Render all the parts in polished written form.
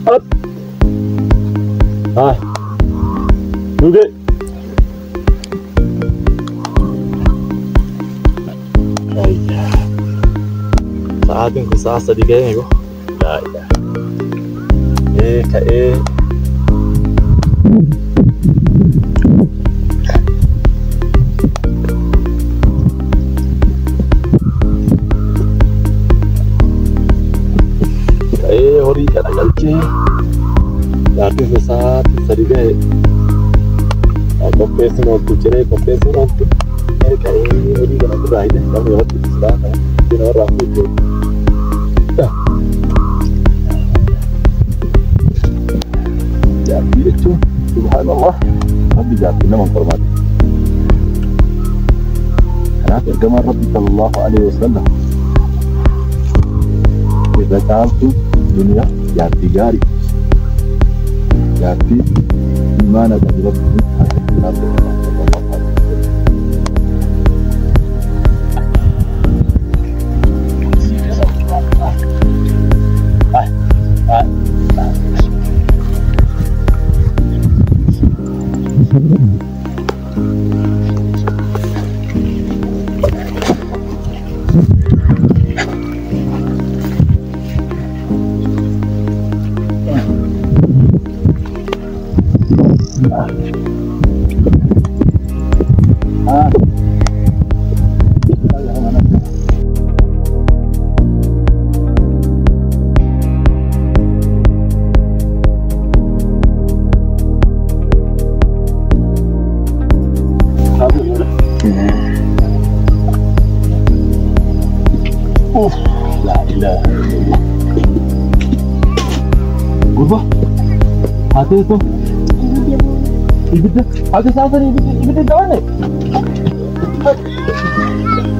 Up. Hai. Duge. Ayya. Sa'atin ku sa'a sadi gaya ko. La ilaha. Ka'e. Horii kana galchee laafiin isaa sadi ga'e qopheessuun ooltu ciree qopheessuun ooltu ka'ee horii kana irraa hidhe namni irratti ibsisaa kana ittiin warraa fuudhee jaartii jechuun subhaanallah rabbi jaartii nama hormaate kanaaf ergamaan rabbi sallallahu alaihi wasallam irra caaltu dunia jati gari jati mana dari Rabbi La ilaha illallah. Gurba, hati itu. Ibu tu, ada sahaja ni ibu tu jalan ni.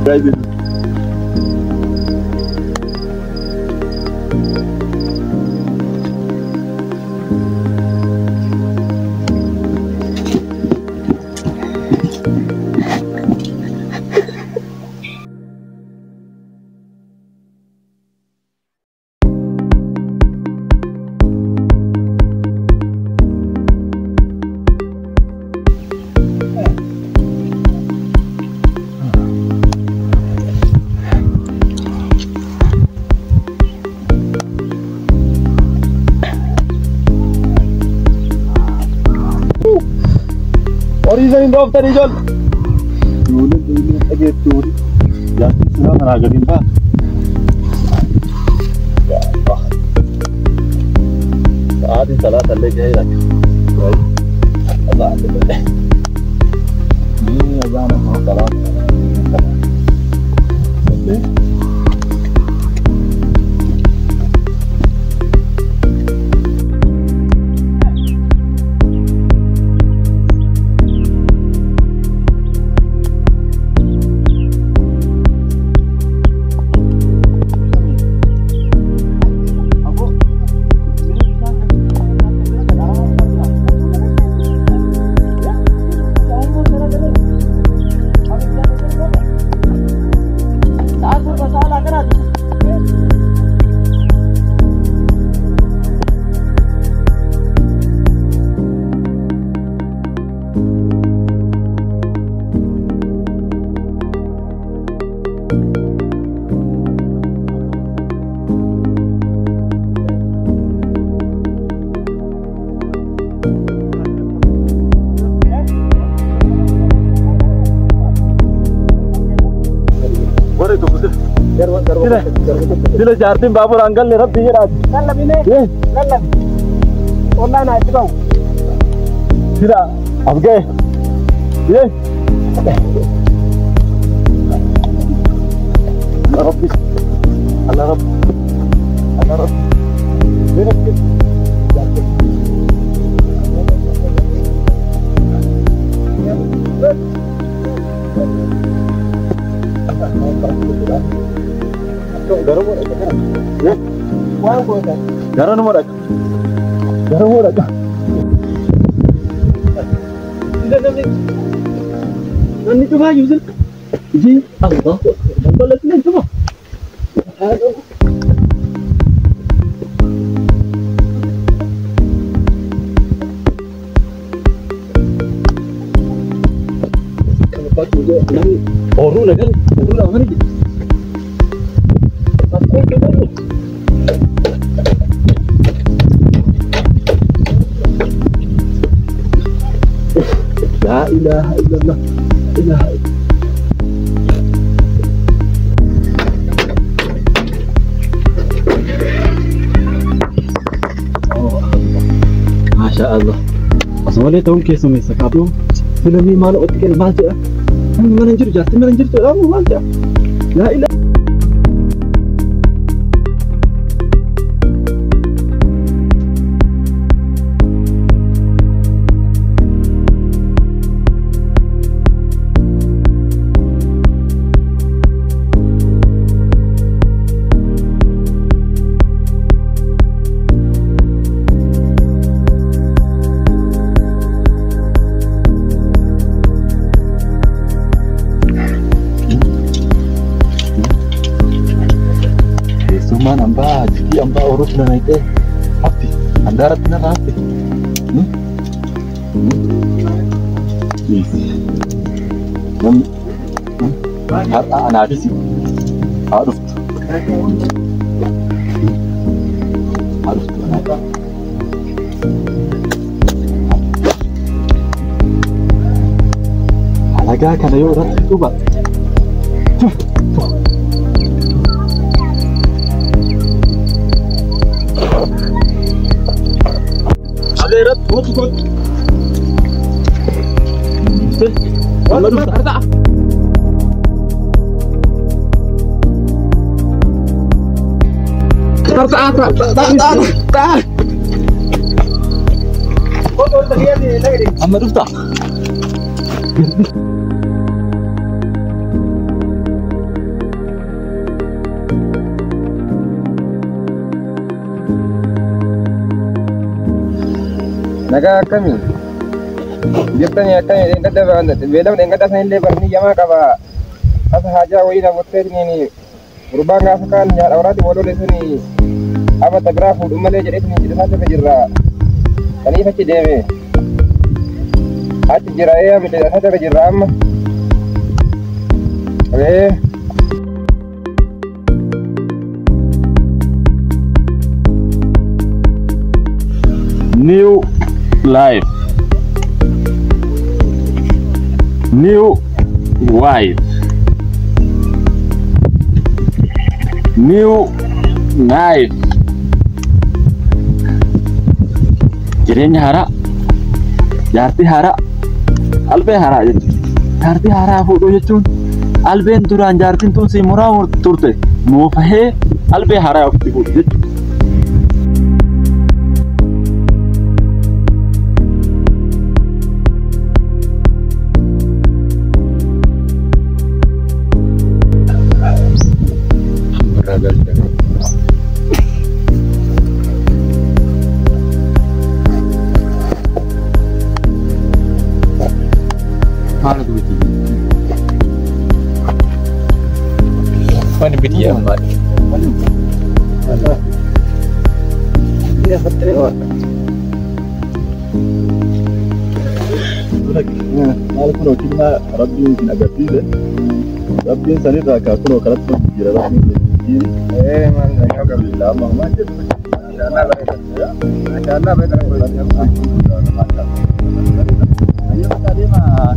Baik. Original of the region. Dulu aja turi. Yang sudah menagarin pak. Ya Allah. Saat ini salah terlebih jahil. Baik. Allah terlebih. Ini azan salat. Okey. Sila jartin babur anggal nih Rabbi jerat. Lalap ini. Lalap. Online aja kau. Sila. Oke. Ye. Rabbi. Allah Rabb. Allah Rabb. Ini. Garam mo dah. Ya. Wah, boleh. Garam mo dah. Garam mo dah. Tidak ada. Nanti coba Yusuf. Ji, Allah. Boleh sini coba. Aduh. قال له أمريكي لا إله إلا الله إله إلا ما شاء الله أصلا توم كيسو مسكابو فيلمي ماله أتكلم بالجأ ما ننجر جات ما ننجر تلامو بالجأ لا إله Cuman amba jadi amba urus dan itu api anda ratna api أنا عارف عرفت على جاك أنا يورط توبة Aderat, kut. Waduh, Arta. Arta. Amma dufta. Naga kami jettani akami en gadda banda belam en gadda san le barni jama kaba asa haja wayna wotteni ni rubanga fakan ya awrati wolole sani aba tagrafu dum male jede ni jida ta jirra kani fakki deme ati jira ya mi ta ta jirra amma New life, new wife, new knife. Jireenya haaraa, jaartii haaraa, albee haaraa jechuudha. Jaartii haaraa fuudhuu jechuun albeen duraan jaartiin tun si muraa turte moofahee albee haaraa ofitti fuudhu jechuudha. Mana video mat? Dia betul awak. Mal kuno kina Rabbi kina gafile. Rabbi sani da ka kuno karatu jira Rabbi kina. Man ya Alhamdulillah mama je. Allah baik. Ayo tadi mah.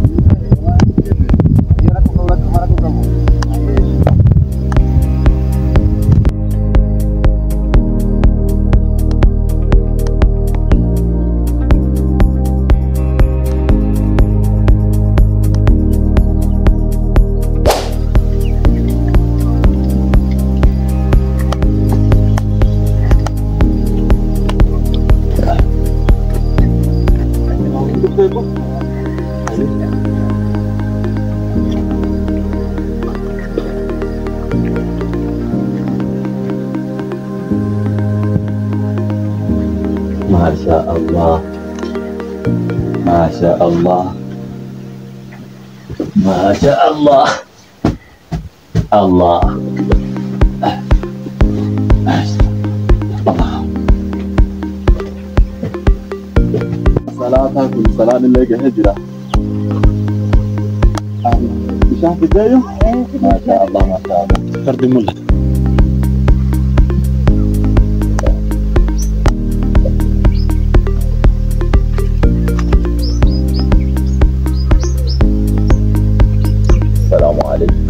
Masya Allah, Masya Allah, Masya Allah, Allah, صلاة كل صلاة اللي هجرة. مش عارف ازاي ما شاء الله ما شاء الله. فرد ملا. السلام عليكم.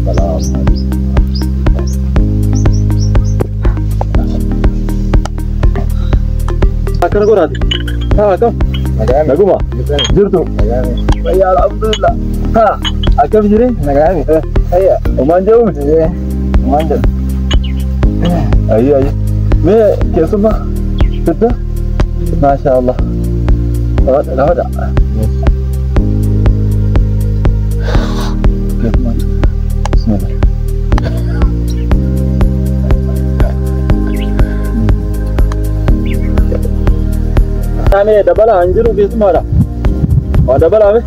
السلام عليكم. Akan aku rati. Akam. Nagami. Naguma. Jirtu. Nagami. Ya alhamdulillah. Akam jiri? Nagami. Iya. Umanja um. Iya. Manja. Ayo. Me kesuma. Kita. Masya Allah. Lawat. Bismillah. Ane dabala anjiru kesuma ada. Oh dabala me.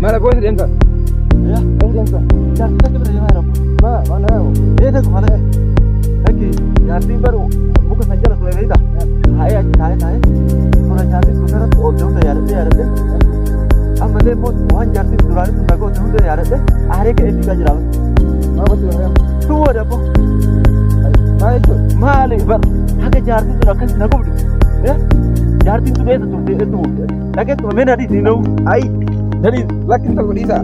Mana bos dia? Ya, Dia. jangan kita berani marah. Mana aku? Dekat mana? Lagi, jadi baru bukan saja lah sudah dah. Hai aja, hai. Sudah jadi sudah tu orang dah yar deh. Amma deh mau jadi sudah itu bagus sudah yar deh. Hari ke ini kaji lah. Apa tu? Tu ada apa? Baik tu. Malik ber. Hake jadi sudah kan nak buat. Ya, jadi tu itu. Lagi tu mana di sini? Ai. Jadi Laki tak bisa.